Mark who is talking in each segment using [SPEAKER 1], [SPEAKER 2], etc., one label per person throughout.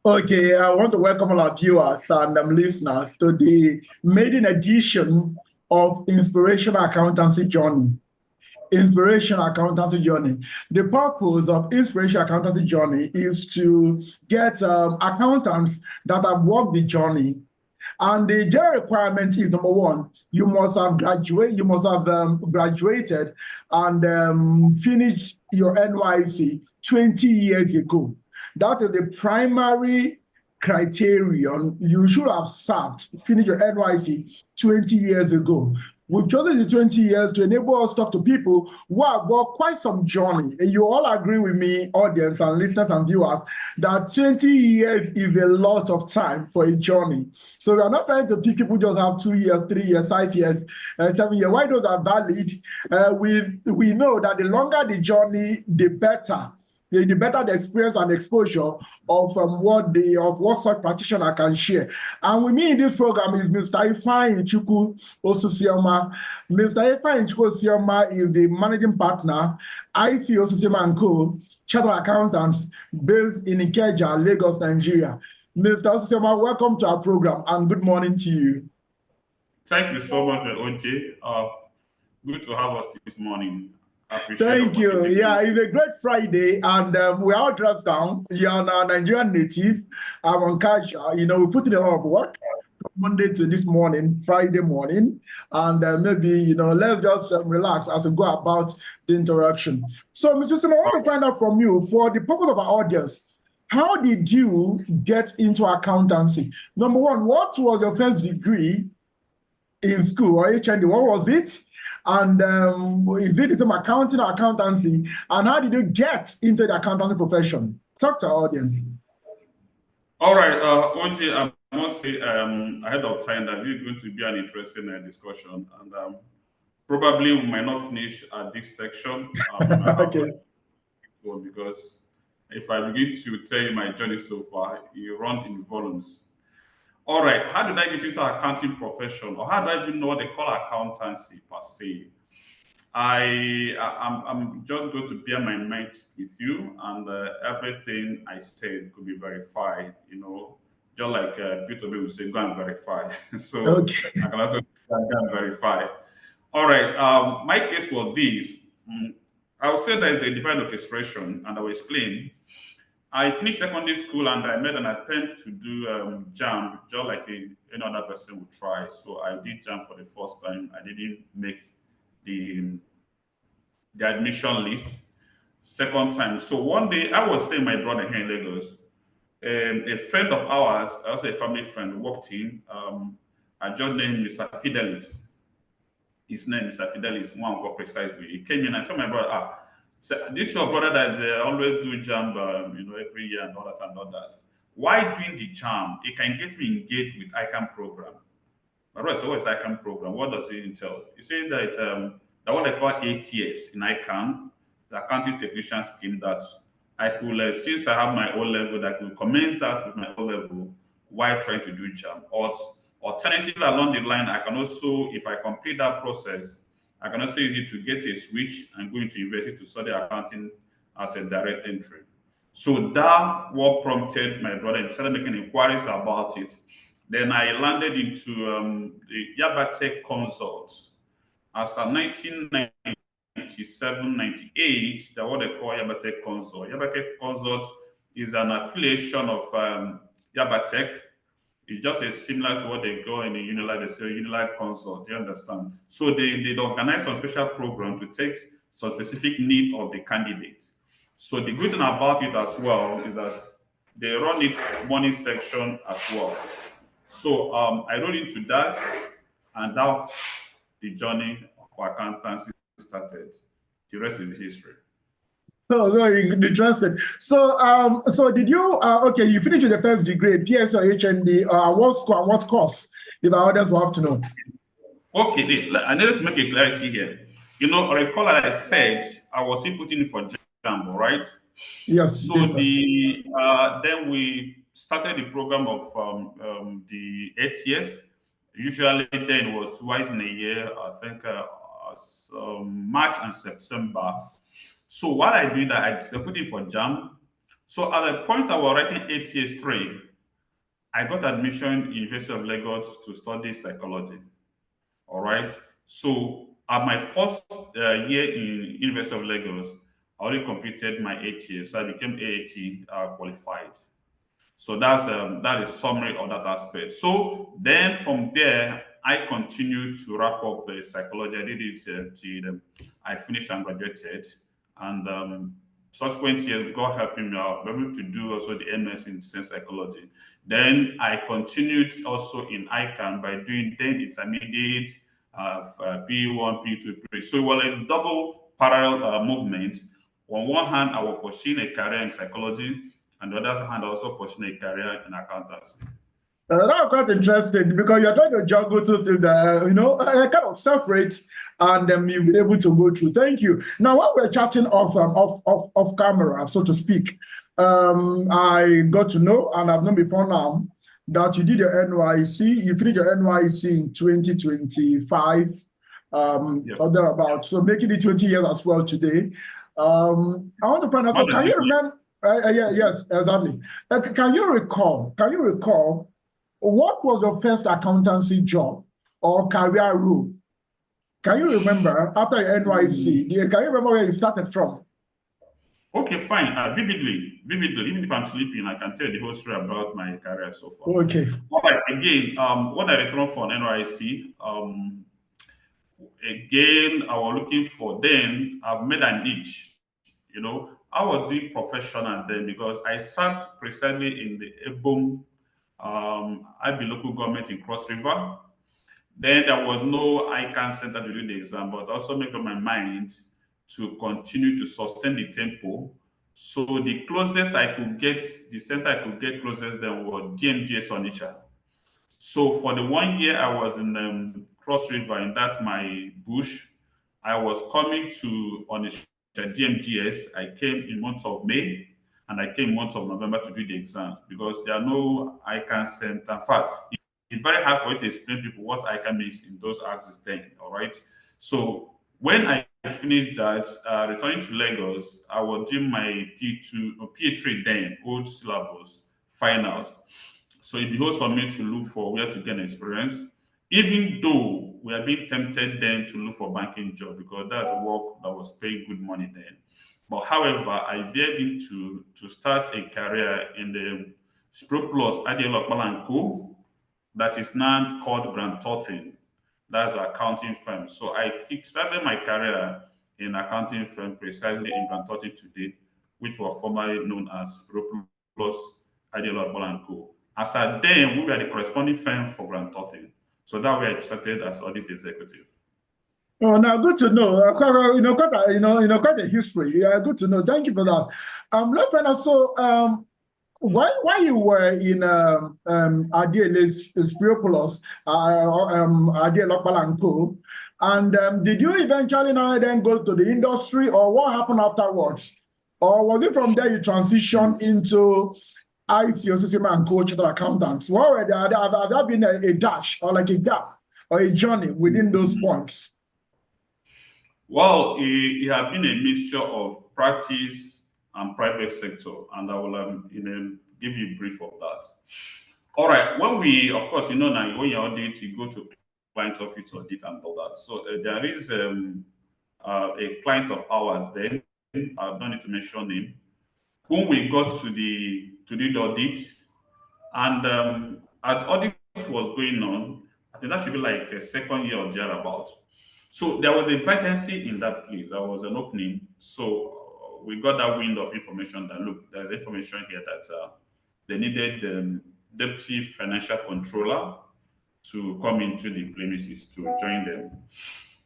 [SPEAKER 1] Okay, I want to welcome all our viewers and listeners to the maiden edition of Inspirational Accountancy Journey. Inspirational Accountancy Journey. The purpose of Inspirational Accountancy Journey is to get accountants that have walked the journey. And the general requirement is number one, you must have graduated and finished your NYC 20 years ago. That is the primary criterion. You should have served, finished your NYC 20 years ago. We've chosen the 20 years to enable us to talk to people who have got quite some journey. And you all agree with me, audience and listeners and viewers, that 20 years is a lot of time for a journey. So we are not trying to pick people who just have 2 years, 3 years, 5 years, 7 years. Why those are valid? We know that the longer the journey, the better. The better the experience and exposure of what such practitioner can share. And with me in this program is Mr. Ifeanyi Chukwu Osisioma. Mr. Ifeanyi Chukwu Osisioma is the managing partner, IC Osisioma & Co., chartered accountants based in Ikeja, Lagos, Nigeria. Mr. Osisioma, welcome to our program and good morning to you.
[SPEAKER 2] Thank you so much, OJ. Good to have us this morning.
[SPEAKER 1] Thank you. Yeah, it's a great Friday, and we're all dressed down. You're a Nigerian native. I'm on casual. We put in a lot of work from Monday to this morning, Friday morning, and maybe let's just relax as we go about the interaction. So, Mr. Sim, I want to find out from you, for the purpose of our audience, how did you get into accountancy? Number one, what was your first degree in school or HND? What was it? And is it some accounting or accountancy? And how did you get into the accountancy profession? Talk to our audience.
[SPEAKER 2] All right, OJ, I must say ahead of time that this is going to be an interesting discussion, and probably we might not finish at this section.
[SPEAKER 1] Okay.
[SPEAKER 2] Because if I begin to tell you my journey so far, you run in volumes. All right, how did I get into accounting profession, or how do I even know what they call accountancy per se? I'm just going to bear my mind with you, and everything I said could be verified. Just like Peter will say, go and verify. So
[SPEAKER 1] Okay.
[SPEAKER 2] I can also go and verify. All right, my case was this. I will say there is a divine orchestration, and I will explain. I finished secondary school and I made an attempt to do JAM, just like any other person would try. So I did JAM for the first time. I didn't make the admission list. Second time. So one day I was staying with my brother here in Lagos. A friend of ours, also a family friend, walked in. I just named Mr. Fidelis. His name is Mr. Fidelis, one more precisely. He came in and told my brother, so this your brother that always do jam, every year and all that and all that. Why doing the jam? It can get me engaged with ICANN program. My brother said, what is ICANN program? What does it entail? He said that what they call ATS in ICANN, the accounting technician scheme, that I could, since I have my O level, that I could commence that with my O level while trying to do jam. Or alternatively, along the line, I can also, if I complete that process, I can also use it to get a switch and go into university to study accounting as a direct entry. So that what prompted my brother. He started making inquiries about it. Then I landed into the Yabatech Consults as a 1997, 98. That what they call Yabatech Consult. Yabatech Consult is an affiliation of Yabatech. It's just a similar to what they go in the Unilight, they say Unilight Consult, you understand? So they organize some special program to take some specific need of the candidate. So the good thing about it as well is that they run it morning section as well. So I rolled into that, and now the journey of accountancy started. The rest is history.
[SPEAKER 1] Oh, very interesting. So did you okay, you finished with the first degree, PS or HND, what school and what course? If our audience will have to know.
[SPEAKER 2] Okay, I need to make a clarity here. I recall that I said I was inputting for JAMB, right?
[SPEAKER 1] Yes.
[SPEAKER 2] So then we started the program of the ATS. Usually then it was twice in a year, I think March and September. So what I did, I put in for JAM. So at the point I was writing ATS3, I got admission in University of Lagos to study psychology. All right. So at my first year in University of Lagos, I already completed my 8 years, so I became AAT qualified. So that is summary of that aspect. So then from there, I continued to wrap up psychology. I did it till I finished and graduated, and subsequent years, God helping me out, be able to do also the MS in sense psychology. Then I continued also in ICANN by doing then intermediate, P1, P2, P3. So it was a double parallel movement. On one hand, I was pursuing a career in psychology, and on the other hand, also pursuing a career in accountancy.
[SPEAKER 1] That's quite interesting because you're trying to juggle two things that, kind of separate, and you've been able to go through. Thank you. Now, while we're chatting off camera, so to speak, I got to know, and I've known before now, that you did your NYC, you finished your NYC in 2025,
[SPEAKER 2] Yep.
[SPEAKER 1] or thereabout. So making it 20 years as well today. I want to find out, so can you remember? Yes, exactly. Can you recall? What was your first accountancy job or career role? Can you remember after your NYC? Can you remember where you started from?
[SPEAKER 2] Okay, fine. Vividly. Even if I'm sleeping, I can tell the whole story about my career so far.
[SPEAKER 1] Okay.
[SPEAKER 2] All right. Again, when I returned from NYC, again, I was looking for. Then I've made a niche. I was doing professional then because I sat precisely in the EBOM, IB local government in Cross River. Then there was no ICANN center to do the exam, but also made up my mind to continue to sustain the tempo. So the closest I could get, the center I could get closest then was DMGS Onitsha. So for the 1 year I was in Cross River in that my bush, I was coming to Onitsha DMGS. I came in month of May and I came month of November to do the exams because there are no ICANN center. In fact, it's very hard for you to explain people what ICANN means in those axes then. All right. So when I finished that, returning to Lagos, I was doing my P2 or P3 then, old syllabus finals. So it behoves for me to look for where to gain experience, even though we are being tempted then to look for banking job because that's a work that was paying good money then. But however, I veered into to start a career in the Sproplus Adiel and Co. that is now called Grant Thornton. That's an accounting firm. So I started my career in accounting firm precisely in Grant Thornton today, which was formerly known as Sproplus Adiel and Co. As at then, we were the corresponding firm for Grant Thornton. So that way I started as audit executive.
[SPEAKER 1] Oh, now good to know. Quite a history. Yeah, good to know. Thank you for that. Let's find out. So, while you were in Adiele Spiopolos, Adiele Palanco, and did you eventually now then go to the industry, or what happened afterwards? Or was it from there you transitioned into IC, Osisioma and Co. Chartered Accountants? What were there? Have there been a dash or like a gap or a journey within those points?
[SPEAKER 2] Well, it had been a mixture of practice and private sector, and I will give you a brief of that. All right. When we, of course, now when you audit, you go to client office audit and all that. So there is a client of ours then. I don't need to mention him. When we got to the audit, and as audit was going on, I think that should be like a second year or thereabout. So there was a vacancy in that place. There was an opening. So we got that wind of information that look, there's information here that they needed deputy financial controller to come into the premises to join them.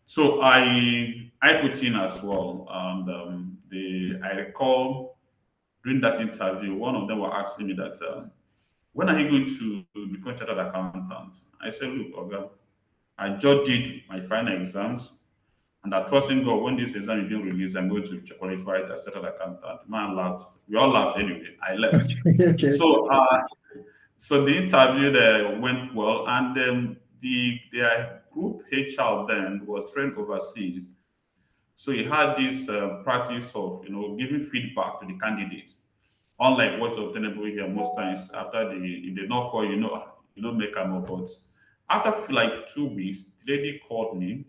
[SPEAKER 2] So I put in as well, and I recall during that interview, one of them were asking me that when are you going to become chartered accountant? I said, look, Oga, I just did my final exams. And I trust in God when this exam is being released, I'm going to qualify as chartered accountant. Man laughed. We all laughed anyway. I left.
[SPEAKER 1] Okay.
[SPEAKER 2] So the interview there went well, and their group HR then was trained overseas. So he had this practice of giving feedback to the candidates. Unlike what's obtainable here most times, after if they not call you, you don't make a move. But after like 2 weeks, the lady called me,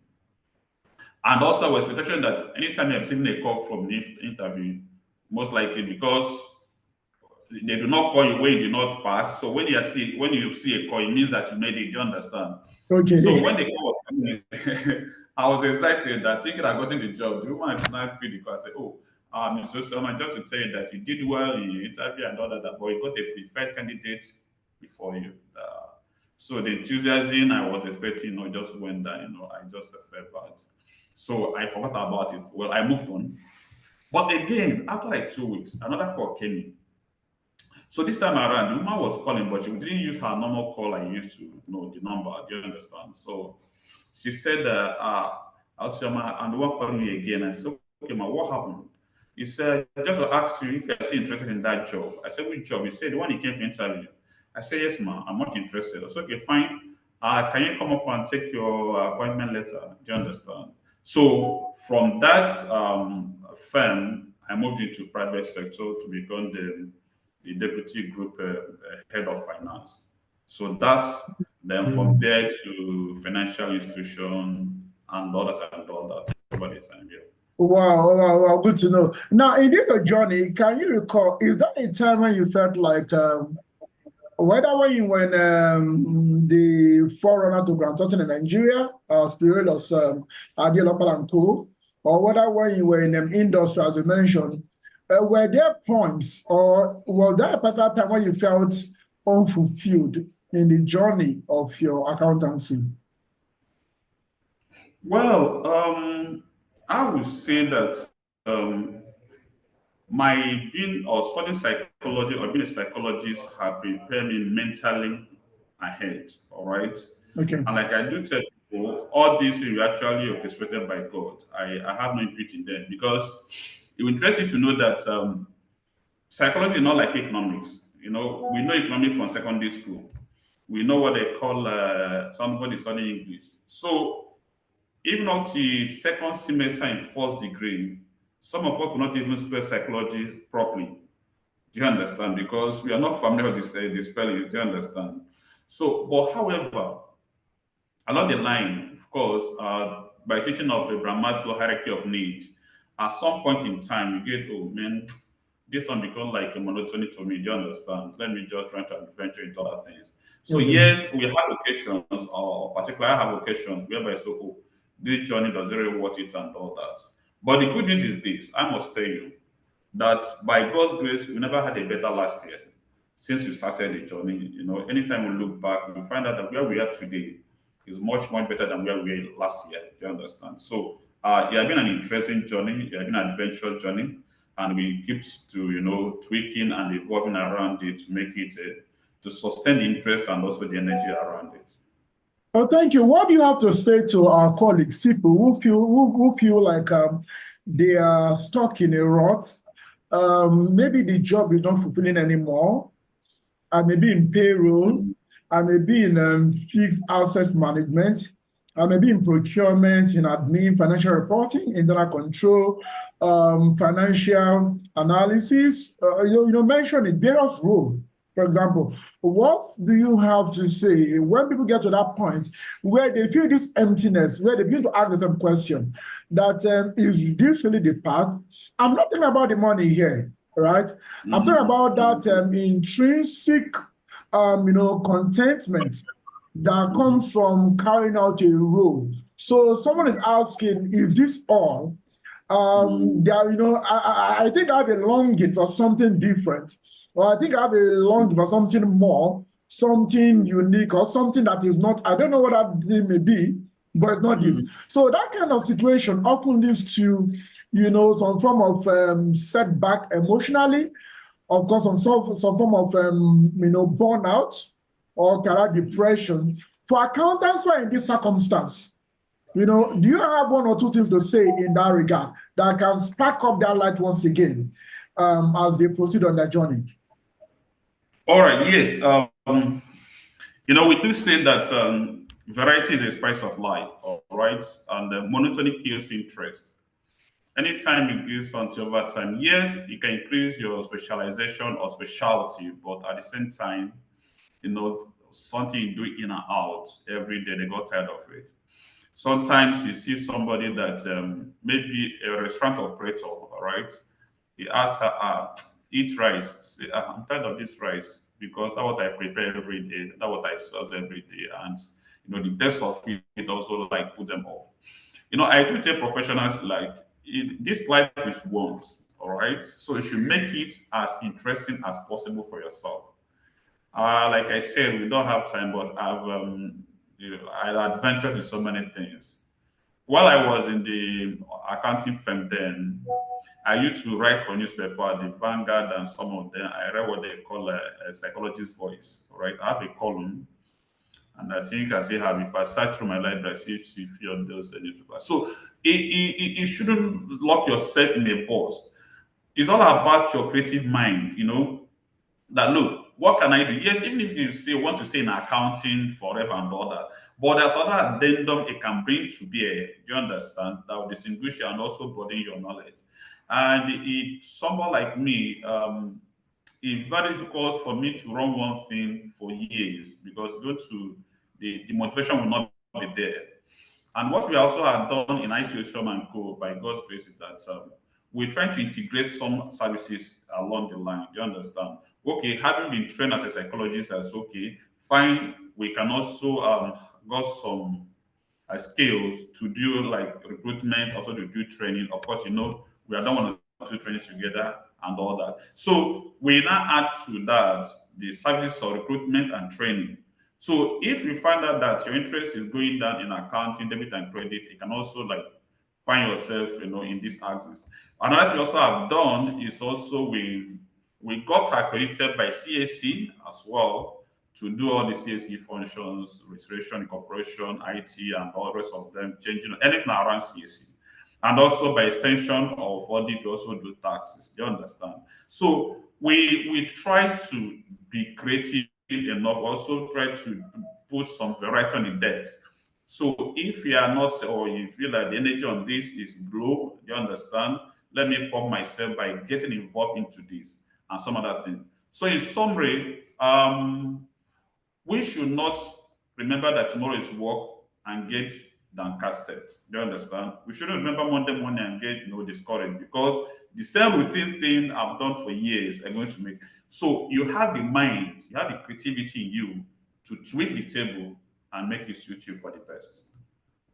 [SPEAKER 2] and also our expectation that anytime you're receiving a call from the interview, most likely because they do not call you when you do not pass. So when you see a call, it means that you made it. Do you understand? So
[SPEAKER 1] Okay.
[SPEAKER 2] when the call was coming, I was excited that thinking I got the job. The woman did not feel the call. I said, "Oh, Ms. Osisioma, just to tell you that you did well in your interview and all that, but you got a preferred candidate before you." So the enthusiasm I was expecting, just went down. I just felt bad. So I forgot about it. Well, I moved on. But again, after like 2 weeks, another call came in. So this time around, the woman was calling, but she didn't use her normal call I used to know the number. Do you understand? So she said, Osisioma, I'm the one calling you again. I said, okay, ma, what happened? He said, just to ask you if you're still interested in that job. I said, which job? He said, the one he came for interview. I said, yes, ma, I'm not interested. I said, okay, fine. Can you come up and take your appointment letter? Do you understand? So from that firm, I moved into private sector to become the deputy group head of finance. So that's then from
[SPEAKER 1] Mm.
[SPEAKER 2] there to financial institution and all that over the time. Yeah.
[SPEAKER 1] Wow, wow, wow, good to know. Now, in this journey, can you recall, is that a time when you felt like, whether when you were the forerunner to Grand Thornton in Nigeria, Spirilus, Adiel and Co., or whether when you were in industry, as you mentioned, were there points or was there a particular time when you felt unfulfilled in the journey of your accountancy?
[SPEAKER 2] Well, I would say that my being or studying psychology or being a psychologist have prepared me mentally ahead. All right.
[SPEAKER 1] Okay.
[SPEAKER 2] And like I do tell people, all these is actually orchestrated by God. I have no input in them because it will interest you to know that psychology is not like economics. We know economics from secondary school. We know what they call somebody studying English. So even up to second semester in first degree, some of us could not even spell psychology properly. Do you understand? Because we are not familiar with the spellings. Do you understand? So, but however, along the line, of course, by teaching of Abraham Maslow hierarchy of need, at some point in time, you get, oh man, this one becomes like a monotony to me. Do you understand? Let me just try to adventure into other things. So
[SPEAKER 1] Okay.
[SPEAKER 2] yes, we have occasions, or particularly I have occasions whereby so, oh, this journey does really worth it and all that. But the good news is this: I must tell you that by God's grace, we never had a better last year since we started the journey. Anytime we look back, we find out that where we are today is much, much better than where we were last year. Do you understand? So it has been an interesting journey, it has been an adventure journey, and we keep to tweaking and evolving around it to make it to sustain the interest and also the energy around it.
[SPEAKER 1] Oh, thank you. What do you have to say to our colleagues, people who feel like they are stuck in a rut? Maybe the job is not fulfilling anymore. I may be in payroll.
[SPEAKER 2] Mm.
[SPEAKER 1] I may be in fixed assets management. I may be in procurement, in admin, financial reporting, internal control, financial analysis. Mention it, various roles. For example, what do you have to say when people get to that point where they feel this emptiness, where they begin to ask themselves question that is this really the path? I'm not talking about the money here, right? I'm talking
[SPEAKER 2] Mm.
[SPEAKER 1] about that intrinsic, contentment that
[SPEAKER 2] Mhm.
[SPEAKER 1] comes from carrying out a role. So someone is asking, is this all?
[SPEAKER 2] Mm.
[SPEAKER 1] I think I have a longing for something different, or I think I have a longing for something more, something unique, or something that is not. I don't know what that thing may be, but it's not this.
[SPEAKER 2] Mm.
[SPEAKER 1] So that kind of situation often leads to, some form of setback emotionally, of course, some form of burnout or career depression. For accountants who are in this circumstance, do you have one or two things to say in that regard that can spark up that light once again as they proceed on their journey?
[SPEAKER 2] All right. Yes. We do say that variety is a spice of life. All right, and monotony kills interest. Anytime you give something over time, yes, you can increase your specialization or specialty, but at the same time, something you do in and out every day, they got tired of it. Sometimes you see somebody that maybe a restaurant operator, all right? He asks her, eat rice. Say, I'm tired of this rice because that's what I prepare every day. That's what I serve every day. And, the taste of it also like put them off. I do tell professionals like this life is once, all right? So you should make it as interesting as possible for yourself. Like I said, we don't have time, but I adventured in so many things. While I was in the accounting firm then, I used to write for newspaper, the Vanguard, and some of them. I read what they call a psychologist's voice. Right, I have a column, and I think I still have. If I search through my library, I see if you're those newspapers. So it shouldn't lock yourself in a box. It's all about your creative mind. That look, what can I do? Yes, even if you say want to stay in accounting forever and all that, but there's other addendum it can bring to bear. Do you understand? That will distinguish you and also broaden your knowledge. And someone like me, it's very difficult for me to run one thing for years because due to the motivation will not be there. And what we also have done in Osisioma and Co. by God's grace is that we're trying to integrate some services along the line. Do you understand? Okay, having been trained as a psychologist, as okay, fine. We can also got some skills to do like recruitment, also to do training. Of course, we are done one or two trainings together and all that. So we now add to that the services of recruitment and training. So if you find out that your interest is going down in accounting, debit and credit, you can also like find yourself, in this axis. Another thing we also have done is also we got accredited by CAC as well to do all the CAC functions, registration, incorporation, IT, and all the rest of them, changing anything around CAC. And also by extension of audit, we also do taxes. Do you understand? So we try to be creative enough, also try to put some variety on the debt. So if you are not, or you feel like the energy on this is low, you understand? Let me pump myself by getting involved into this and some other thing. So in summary, we should not remember that tomorrow is work and get downcasted. Do you understand? We shouldn't remember Monday morning and get discouraged because the same routine thing I've done for years are going to make. So you have the mind, you have the creativity in you to tweak the table and make it suit you for the best.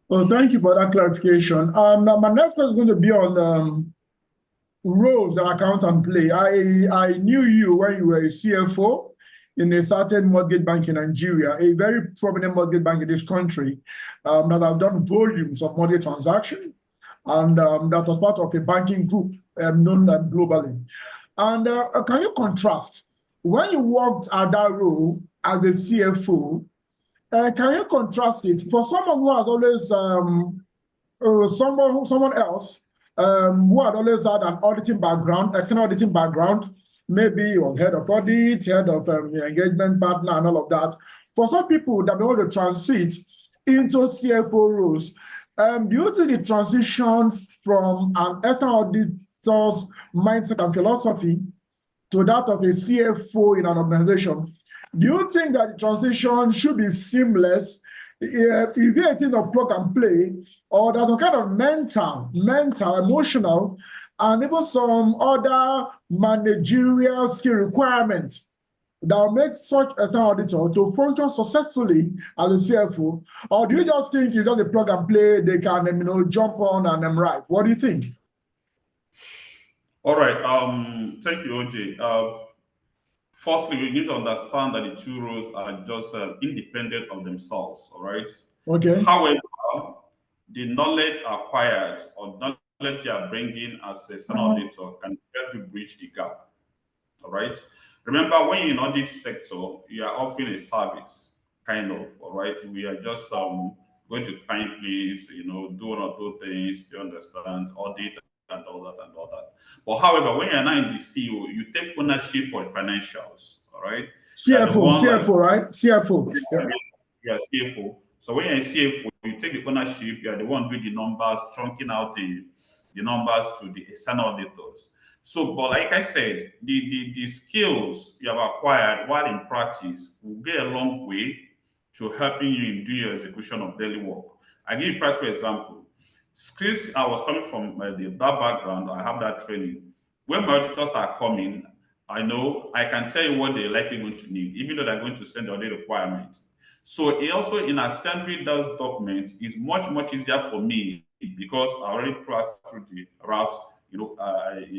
[SPEAKER 1] Well, thank you for that clarification. Now my next question is going to be on roles that accountant play. I knew you when you were a CFO in a certain mortgage bank in Nigeria, a very prominent mortgage bank in this country, that have done volumes of mortgage transactions, and that was part of a banking group known globally. And can you contrast when you worked at that role as a CFO? Can you contrast it for someone who has always someone else who had always had an auditing background, external auditing background, maybe was head of audit, head of engagement partner, and all of that. For some people that want to transit into CFO roles, do you think the transition from an external auditor's mindset and philosophy to that of a CFO in an organization, do you think that the transition should be seamless? Is it a thing of plug and play, or there's some kind of mental, emotional, and even some other managerial skill requirements that will make such an auditor to function successfully as a CFO? Or do you just think it's just a plug and play, they can jump on and write? What do you think?
[SPEAKER 2] All right. Thank you, OJ. Firstly, we need to understand that the two roles are just independent of themselves. All right.
[SPEAKER 1] Okay.
[SPEAKER 2] However, the knowledge acquired or knowledge you are bringing as a senior auditor can help you bridge the gap. All right. Remember, when you're in audit sector, you are offering a service, kind of. All right. We are just going to client place, do one or two things. You understand audit and all that and all that. But however, when you're now in the CEO, you take ownership of financials. All right.
[SPEAKER 1] CFO, right? CFO.
[SPEAKER 2] Yeah. You are CFO. So when you're a CFO, you take the ownership. You are the one doing the numbers, chunking out the numbers to the external auditors. So, but like I said, the skills you have acquired while in practice will go a long way to helping you in doing your execution of daily work. I give you a practical example. Since I was coming from that background, I have that training. When my auditors are coming, I know I can tell you what they're likely going to need, even though they're going to send the audit requirement. So it also in assembling those documents is much easier for me because I already passed through the route,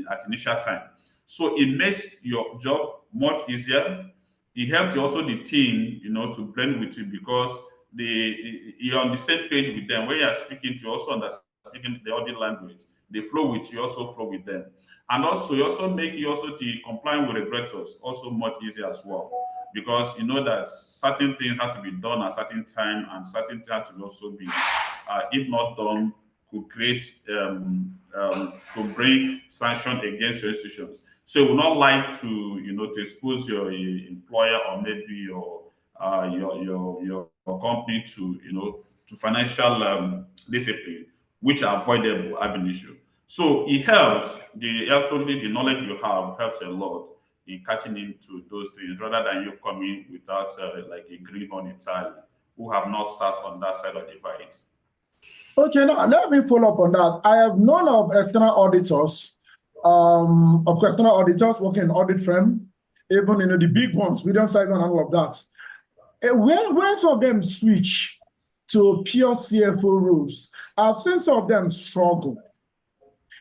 [SPEAKER 2] at initial time. So it makes your job much easier. It helps also the team, to blend with you because you're on the same page with them. When you're speaking to also understand speaking the audit language, they flow with you, also flow with them. And also, you also make you also to comply with regulators also much easier as well. Because you know that certain things have to be done at certain time and certain things have to also be, if not done, could create could bring sanction against your institutions. So you would not like to, to expose your employer or maybe your company to, to financial discipline, which are avoidable ab initio. So it helps. The absolutely the knowledge you have helps a lot in catching into those things rather than you coming without like a greenhorn entirely who have not sat on that side of the divide.
[SPEAKER 1] Okay, now let me follow up on that. I have known of external auditors, external auditors working in audit firm, even the big ones, William Simon and all of that. When some of them switch to pure CFO roles, I've seen some of them struggle.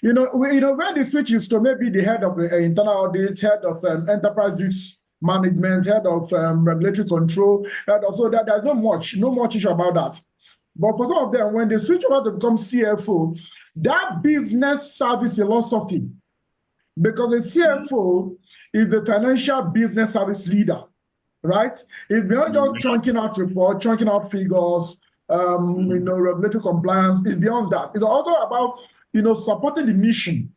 [SPEAKER 1] When they switch is to maybe the head of internal audit, head of enterprise risk management, head of regulatory control, head of, so that there's no much issue about that. But for some of them, when they switch over to become CFO, that business service philosophy, because the CFO is the financial business service leader, right? It's beyond just chunking out reports, chunking out figures, regulatory compliance. It's beyond that. It's also about, supporting the mission,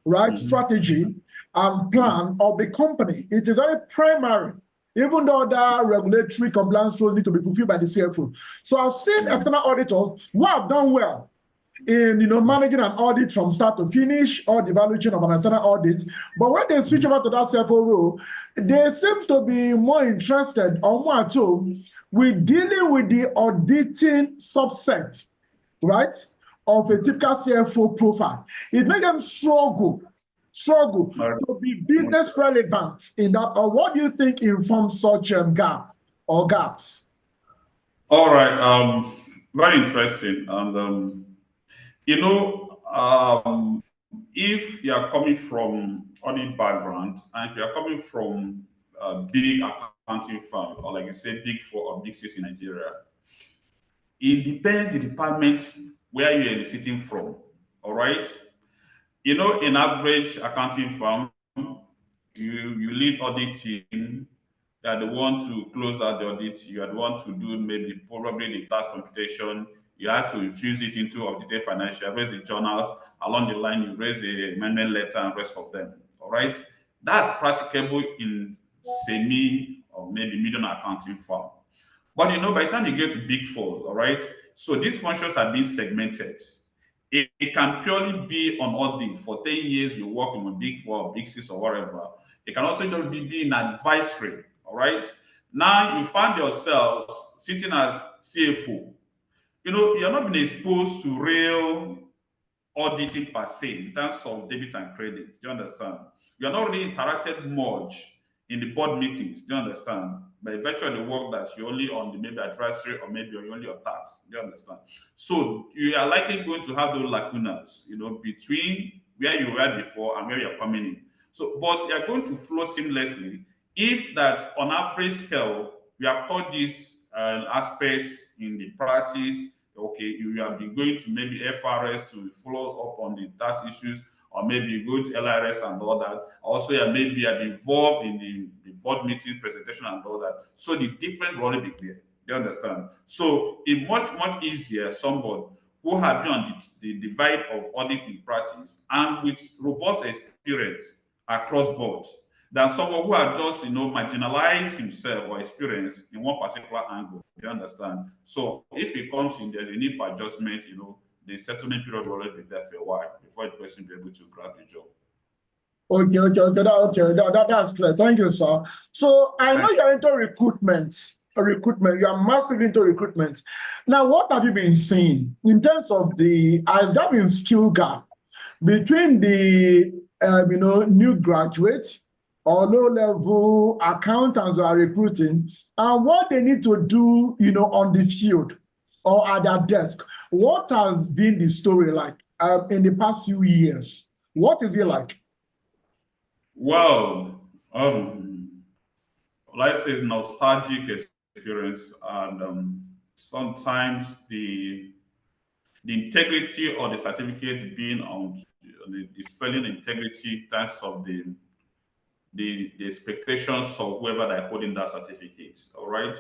[SPEAKER 1] right? Strategy and plan of the company. It is very primary, even though the regulatory compliance will need to be fulfilled by the CFO. So I've seen external auditors who have done well in managing an audit from start to finish or the evaluation of an external audit. But when they switch over to that CFO role, they seem to be more interested or more at home with dealing with the auditing subset, right, of a typical CFO profile. It makes them struggle to be business relevant in that. Or what do you think informs such gap or gaps?
[SPEAKER 2] All right, very interesting. And if you are coming from audit background and if you are coming from a big accounting firm or like you say big four or big six in Nigeria, it depends the department where you are sitting from. All right. In average accounting firm, you lead audit team. You are the one to close out the audit. You are the one to do maybe probably the task computation. You have to infuse it into audited financial, raise the journals. Along the line, you raise the amendment letter and rest of them. All right. That's practicable in semi or maybe medium accounting firm. But by the time you get to big four, all right, so these functions are being segmented. It can purely be on audit. For 10 years, you work in a big four, or big six, or whatever. It can also just be in advisory, all right? Now you find yourself sitting as CFO. You're not being exposed to real auditing per se in terms of debit and credit. Do you understand? You're not really interacted much in the board meetings. Do you understand? By virtue of the work that you're only on the maybe advisory or maybe you're only on tax. Do you understand? So you are likely going to have those lacunas, between where you were before and where you're coming in. So, but you're going to flow seamlessly if that on average scale, we have taught these aspects in the practice. Okay, you have been going to maybe FRS to follow up on the tax issues, or maybe you go to LRS and all that. Also, maybe you have been involved in the board meeting presentation and all that. So the difference will only be clear. Do you understand? So it's much easier somebody who has been on the divide of audit in practice and with robust experience across board than someone who has just marginalized himself or experience in one particular angle. You understand? So if it comes in, there's a need for adjustment. the settlement period will already be there for a while before the person be able to grab the job.
[SPEAKER 1] That's clear. Thank you, sir. So I know you're into recruitment. You are massively into recruitment. Now, what have you been seeing in terms of has there been skill gap between the new graduates or low-level accountants who are recruiting and what they need to do, on the field or at their desk? What has been the story like in the past few years? What is it like?
[SPEAKER 2] Well, let's say nostalgic experience, and sometimes the integrity or the certificate being on the spelling integrity in terms of the expectations of whoever they're holding that certificate. All right.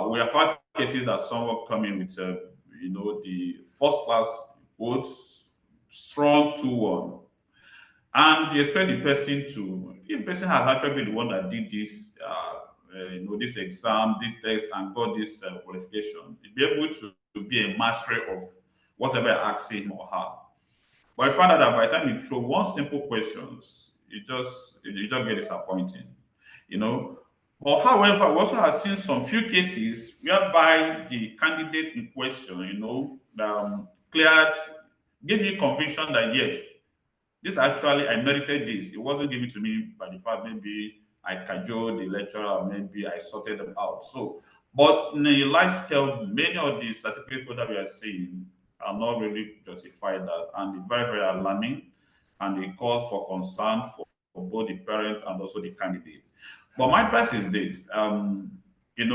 [SPEAKER 2] We have had cases that someone come in with, the first class both strong 2-1, and you expect the person to, if the person has actually been the one that did this, this exam, this test, and got this qualification, be able to be a master of whatever I ask him or her. But I found out that by the time you throw one simple questions, you just get disappointing, But however, we also have seen some few cases whereby the candidate in question, cleared, gave you conviction that yes, this actually I merited this. It wasn't given to me by the fact maybe I cajoled the lecturer, or maybe I sorted them out. So, but in a large scale, many of the certificate that we are seeing are not really justify that, and it's very, very alarming, and it calls for concern for both the parent and also the candidate. But my advice is this: the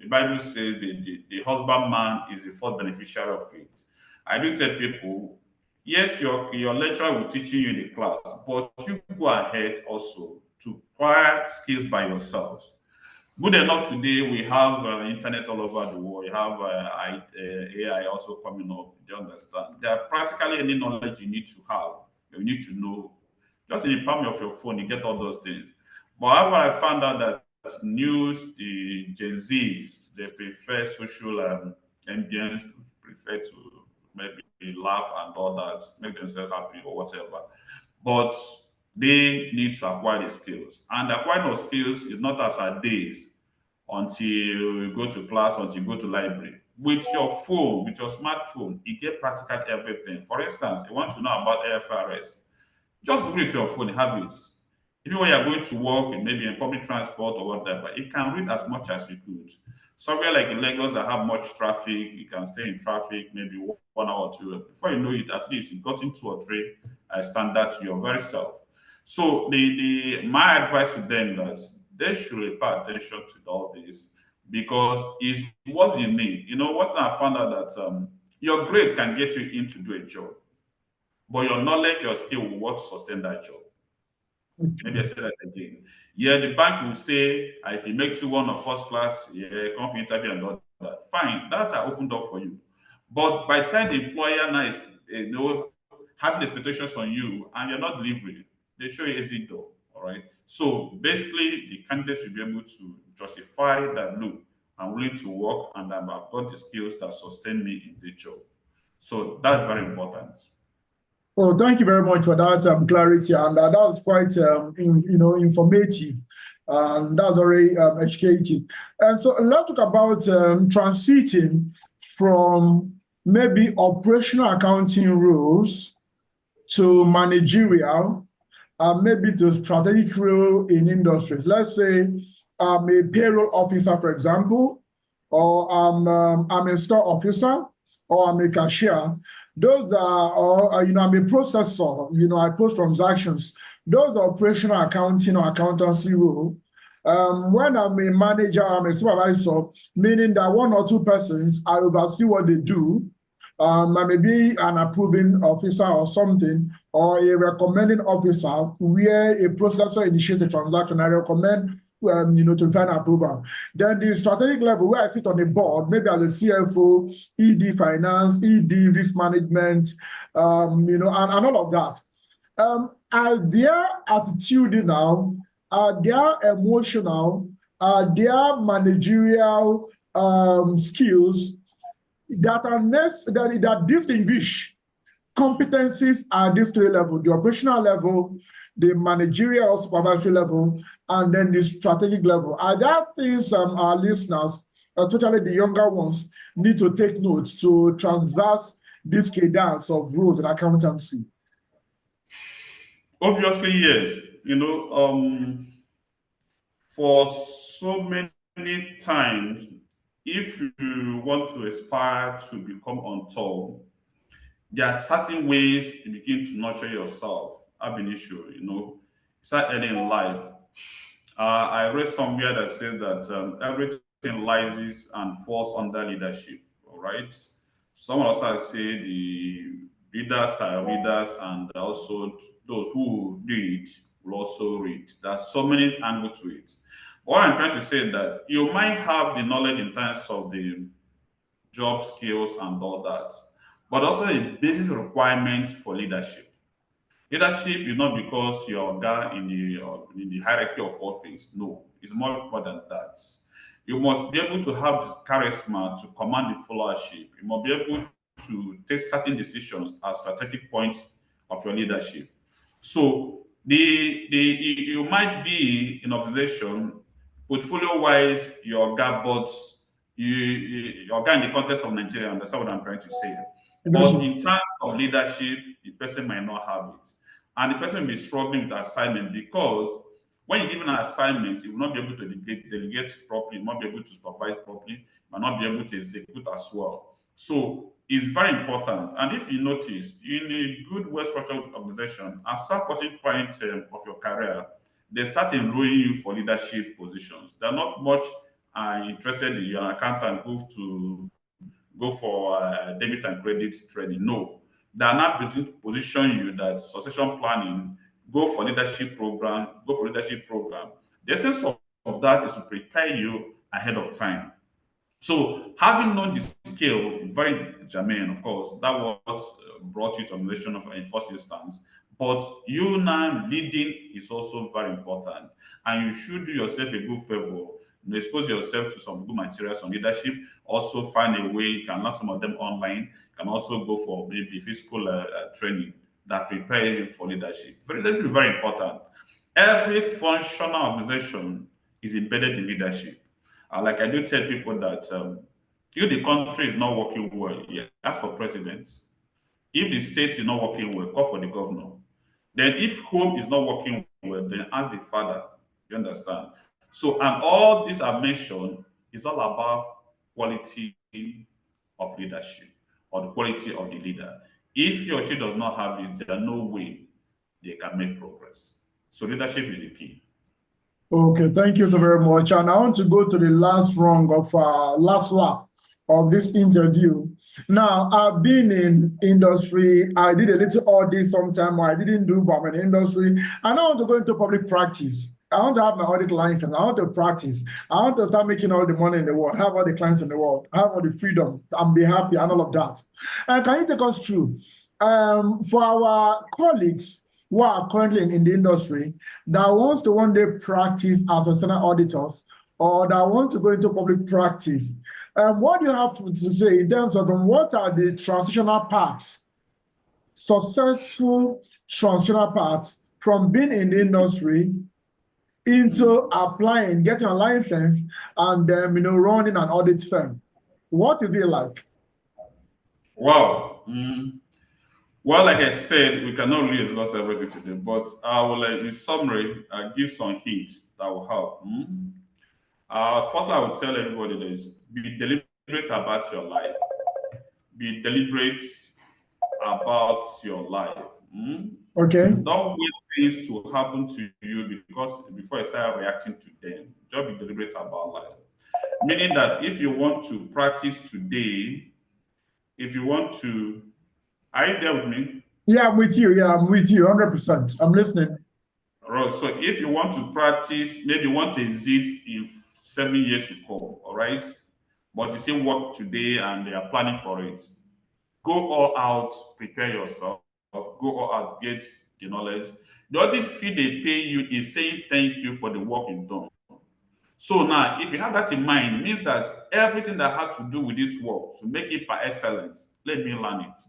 [SPEAKER 2] Bible says the husbandman is the first beneficiary of it. I do tell people, yes, your lecturer will teach you in the class, but you go ahead also to acquire skills by yourselves. Good enough today, we have internet all over the world. You have AI also coming up. You understand? There are practically any knowledge you need to have, you need to know. Just in the palm of your phone, you get all those things. But however, I found out that news, the Gen Zs, they prefer social ambience, prefer to maybe laugh and all that, make themselves happy or whatever. But they need to acquire the skills. And acquiring those skills is not as a days until you go to class, until you go to library. With your phone, with your smartphone, you get practically everything. For instance, you want to know about AFRS, just Google it to your phone, have it. Even when you're going to work, maybe in public transport or whatever, you can read as much as you could. Somewhere like in Lagos that have much traffic, you can stay in traffic maybe 1 hour or 2. Before you know it, at least you've gotten 2 or 3 standard to your very self. So my advice to them that they should pay attention to all this, because it's what they need. What I found out that your grade can get you in to do a job, but your knowledge, your skill will what sustain that job. Maybe I say that again. Yeah, the bank will say, if you make 2-1 or first class, come for interview and all that. Fine, that's an open door for you. But by the time the employer now is, having expectations on you and you're not delivering, they show you exit door. All right. So basically, the candidate should be able to justify that, look, I'm willing to work and I've got the skills that sustain me in the job. So that's very important.
[SPEAKER 1] Well, thank you very much for that clarity, and that was quite informative, and that's very educative. And so let's talk about transiting from maybe operational accounting roles to managerial, maybe to strategic role in industries. Let's say I'm a payroll officer, for example, or I'm a store officer, or I'm a cashier. Those are, or I'm a processor. I post transactions. Those are operational accounting or accountancy role. When I'm a manager, I'm a supervisor, meaning that 1 or 2 persons, I oversee what they do. I may be an approving officer or something, or a recommending officer where a processor initiates a transaction. I recommend to find approval. Then the strategic level where I sit on the board, maybe as a CFO, ED finance, ED risk management, and all of that. Are their attitudinal, are their emotional, are their managerial skills that distinguish competencies at these three levels: the operational level, the managerial or supervisory level, and then the strategic level. Are there things our listeners, especially the younger ones, need to take notes to transverse this cadence of rules in accountancy?
[SPEAKER 2] Obviously, yes. For so many times, if you want to aspire to become on top, there are certain ways you begin to nurture yourself. Ab initio, start early in life. I read somewhere that says that everything rises and falls under leadership. All right. Someone also say the readers are readers, and also those who read will also read. There's so many angles to it. What I'm trying to say is that you might have the knowledge in terms of the job skills and all that, but also a basic requirement for leadership. Leadership is not because you're a guy in the hierarchy of office. No, it's more important than that. You must be able to have charisma to command the followership. You must be able to take certain decisions as strategic points of your leadership. So you might be in organization portfolio wise your guy, but your guy in the context of Nigeria. Understand what I'm trying to say?
[SPEAKER 1] Yes,
[SPEAKER 2] But
[SPEAKER 1] sir.
[SPEAKER 2] in terms of leadership, the person might not have it. And the person will be struggling with assignment because when you give an assignment, you will not be able to delegate properly, you will not be able to supervise properly, you might not be able to execute as well. So it's very important. And if you notice, in a good, well-structured organization, at some certain point of your career, they start enrolling you for leadership positions. They're not much interested in your accountant go for debit and credit trading. No, they are not position you that succession planning, go for leadership program. The essence of that is to prepare you ahead of time. So having known the skill, very germane, of course, that was brought you to organization of in first instance. But you now leading is also very important, and you should do yourself a good favor. Expose yourself to some good materials on leadership. Also, find a way you can learn some of them online. You can also go for maybe physical training that prepares you for leadership. Very, very important. Every functional organization is embedded in leadership. Like I do tell people that if the country is not working well, yeah, ask for president. If the state is not working well, call for the governor. Then if home is not working well, then ask the father. You understand? So, and all these are mentioned is all about quality of leadership or the quality of the leader. If he or she does not have it, there are no way they can make progress. So leadership is the key.
[SPEAKER 1] Okay, thank you so very much. And I want to go to the last rung of last lap of this interview. Now, I've been in industry. I did a little audit sometime. I didn't do, but I'm in industry. And I want to go into public practice. I want to have my audit license. I want to practice. I want to start making all the money in the world, have all the clients in the world, have all the freedom, and be happy and all of that. And can you take us through for our colleagues who are currently in the industry that wants to one day practice as external auditors or that want to go into public practice? What do you have to say in terms of what are the transitional paths, successful transitional paths from being in the industry into applying, getting a license, and running an audit firm? What is it like?
[SPEAKER 2] Wow. Well, like I said, we cannot really exhaust everything today, but I will, in summary, give some hints that will help. First, I will tell everybody this: be deliberate about your life. Be deliberate about your life.
[SPEAKER 1] Okay.
[SPEAKER 2] Don't wait things to happen to you because before you start reacting to them. Just be deliberate about life. Meaning that if you want to practice today, if you want to, are you there with me?
[SPEAKER 1] Yeah, I'm with you. Yeah, I'm with you 100%. I'm listening.
[SPEAKER 2] Right. So if you want to practice, maybe you want to exit in 7 years to come, all right? But you still work today and they are planning for it. Go all out, prepare yourself, go all out, get the knowledge. The audit fee they pay you is saying thank you for the work you've done. So now, if you have that in mind, it means that everything that had to do with this work to make it by excellence, let me learn it.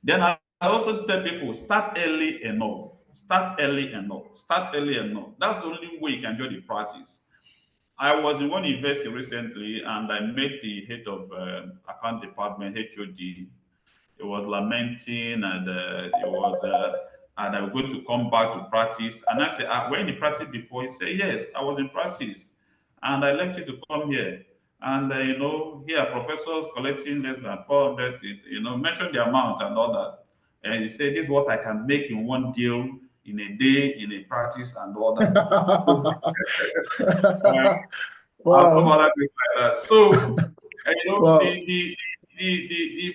[SPEAKER 2] Then I also tell people start early enough. Start early enough. Start early enough. That's the only way you can enjoy the practice. I was in one university recently and I met the head of account department, HOD. He was lamenting and he was and I was going to come back to practice. And I said, were you in practice before? He said, yes, I was in practice. And I left you to come here. And here professors collecting less than 400, mention the amount and all that. And he said, this is what I can make in one deal in a day, in a practice and all that. So, and some
[SPEAKER 1] Wow.
[SPEAKER 2] other things like that. So,
[SPEAKER 1] Wow.
[SPEAKER 2] the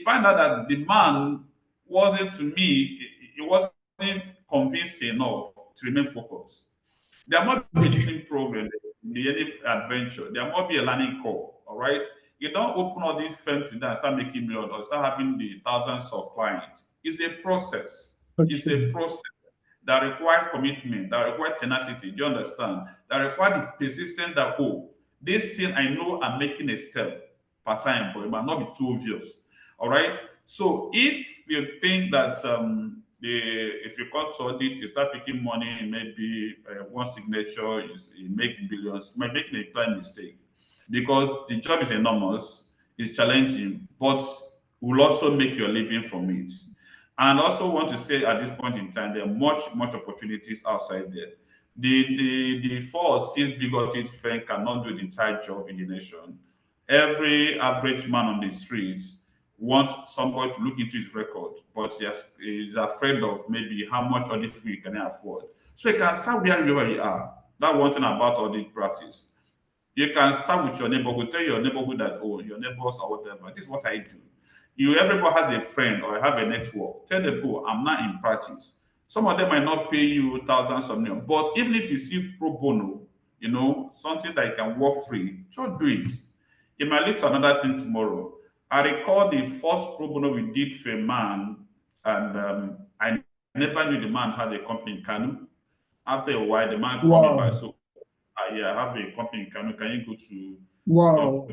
[SPEAKER 2] find out that the man wasn't to me, he wasn't convinced enough to remain focused. There might be a
[SPEAKER 1] Okay.
[SPEAKER 2] teaching program in any adventure. There might be a learning curve. All right. You don't open all these firms today and start making millions or start having the thousands of clients. It's a process. It's
[SPEAKER 1] Okay.
[SPEAKER 2] a process that require commitment, that require tenacity. Do you understand? That require the persistence that, oh, this thing I know I'm making a step per time, but it might not be too obvious. All right. So if you think that if you come to audit, you start picking money, maybe one signature is you make billions, you might making a client mistake because the job is enormous, it's challenging, but will also make your living from it. And also want to say at this point in time, there are much opportunities outside there. The 4 or 6 bigoted firm cannot do the entire job in the nation. Every average man on the streets wants somebody to look into his record, but he's afraid of maybe how much audit fee can afford. So you can start wherever you are. That one thing about audit practice. You can start with your neighborhood, tell your neighborhood that, oh, your neighbors or whatever, this is what I do. Everybody has a friend or have a network. Tell them, oh, I'm not in practice. Some of them might not pay you thousands of millions, but even if you see pro bono, something that you can work free, just do it. It might lead to another thing tomorrow. I recall the first pro bono we did for a man, and I never knew the man had a company in Kanu. After a while, the man called me back.
[SPEAKER 1] Wow.
[SPEAKER 2] So yeah, I have a company in Kano. Can you go to
[SPEAKER 1] Wow.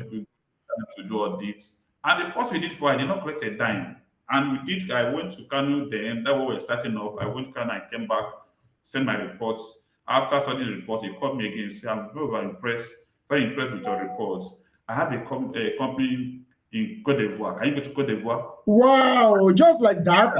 [SPEAKER 2] to do audits? And the first we did for, I did not collect a dime. And I went to Kano then, that was we were starting up. I went to Kano, I came back, sent my reports. After studying the report, he called me again and said, I'm very impressed with your reports. I have a company in Cote d'Ivoire. Can you go to Cote d'Ivoire?
[SPEAKER 1] Wow. Just like that.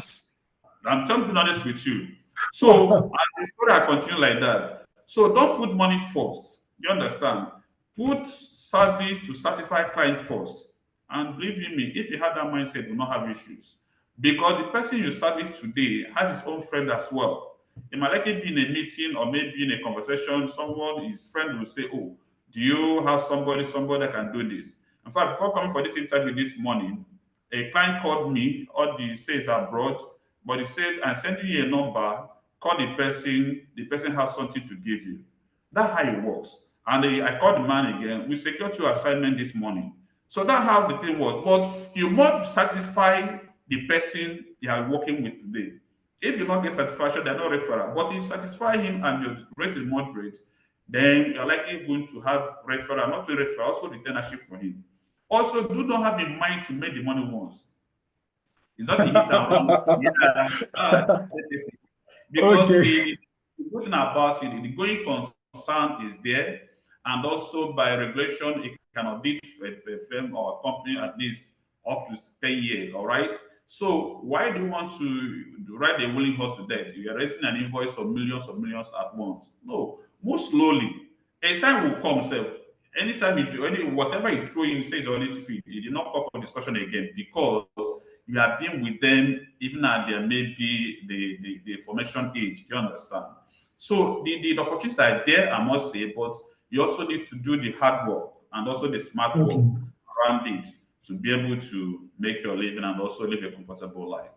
[SPEAKER 2] I'm telling you honest with you. So,
[SPEAKER 1] Wow.
[SPEAKER 2] and the story I continue like that. So don't put money first. You understand? Put service to satisfy client first. And believe you me, if you have that mindset, you will not have issues. Because the person you service today has his own friend as well. It might likely be in a meeting or maybe in a conversation, his friend will say, oh, do you have somebody that can do this? In fact, before coming for this interview this morning, a client called me, all the says abroad, but he said, I'm sending you a number, call the person has something to give you. That's how it works. And I called the man again, we secured 2 assignments this morning. So that's how the thing was. But you must satisfy the person you are working with today. If you don't get satisfaction, they're not referral. But if you satisfy him and your rate is moderate, then you're likely going to have referral, not to referral, also retainership for him. Also, do not have in mind to make the money once. It's not a hit and run. Yeah, because
[SPEAKER 1] Okay.
[SPEAKER 2] the good thing about it, the going concern is there, and also by regulation, it can audit a firm or a company at least up to 10 years. All right. So why do you want to write a willing horse to death? You are raising an invoice of millions at once. No, move slowly. A time will come, self. Anytime whatever you throw in says already to feed, you did not call for discussion again because you have been with them even at their maybe the formation age. Do you understand? So the opportunities are there, I must say, but you also need to do the hard work and also the smart
[SPEAKER 1] Okay.
[SPEAKER 2] work around it to be able to make your living and also live a comfortable life.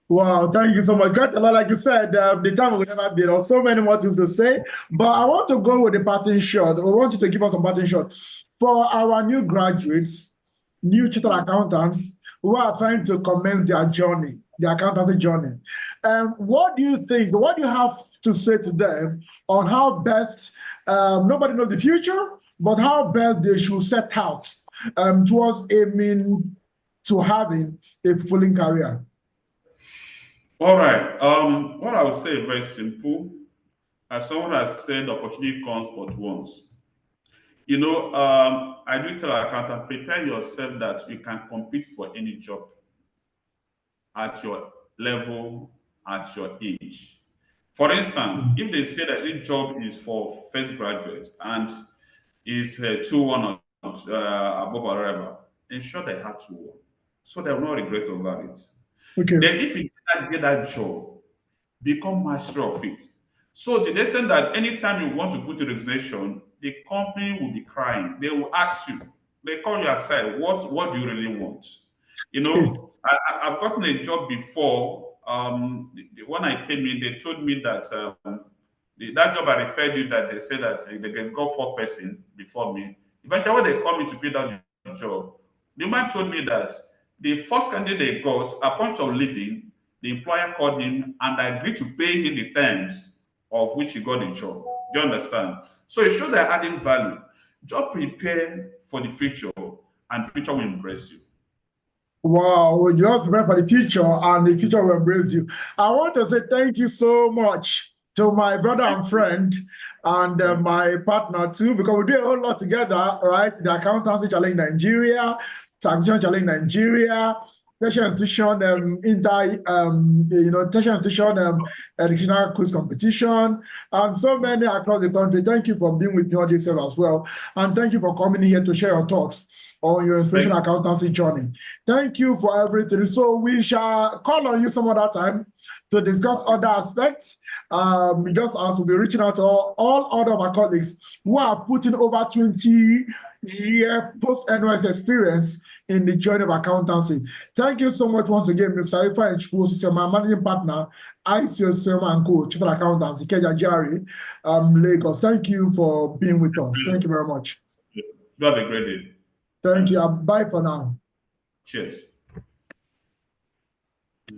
[SPEAKER 1] Wow, thank you so much. Got a lot, like you said, the time will never be. There are so many more things to say, but I want to go with the parting shot. I want you to give us a parting shot for our new graduates, new chartered accountants who are trying to commence their journey, their accountancy journey. What do you think? What do you have to say to them on how best, nobody knows the future, but how best they should set out towards aiming to having a fulfilling career?
[SPEAKER 2] All right. What I would say is very simple. As someone has said, opportunity comes but once. I do tell our accountant, prepare yourself that you can compete for any job at your level, at your age. For instance, if they say that this job is for first graduate and is 2-1 or above or whatever, ensure they have 2-1. So they will not regret over it.
[SPEAKER 1] Okay.
[SPEAKER 2] Then if you get that job, become master of it. So to the extent that anytime you want to put your resignation, the company will be crying. They will ask you, they call you aside, what do you really want? I've gotten a job before. When I came in, they told me that that job I referred you that they said that they can go 4 person before me. Eventually, when they called me to pay down the job, the man told me that the first candidate they got, at point of leaving, the employer called him and agreed to pay him the terms of which he got the job. Do you understand? So it shows they're adding value. Just prepare for the future, and the future will embrace you.
[SPEAKER 1] Wow, you have to prepare for the future, and the future will embrace you. I want to say thank you so much to my brother and friend and my partner too, because we do a whole lot together, right? The Accountancy Challenge Nigeria, Taxation Challenge Nigeria, tertiary institution, tertiary institution educational quiz competition, and so many across the country. Thank you for being with me on this as well, and thank you for coming here to share your thoughts on your inspirational accountancy journey. Thank you for everything. So we shall call on you some other time to discuss other aspects. Just as we'll be reaching out to all other of our colleagues who are putting over 20-year post-NYS experience in the journey of accountancy. Thank you so much once again, Mr. Ifa Osisioma, managing partner, Osisioma and Co, Chief of Accountancy, Ikeja GRA, Lagos. Thank you for being with us. Thank you very much.
[SPEAKER 2] You have a great day.
[SPEAKER 1] Thank you. Bye for now.
[SPEAKER 2] Cheers.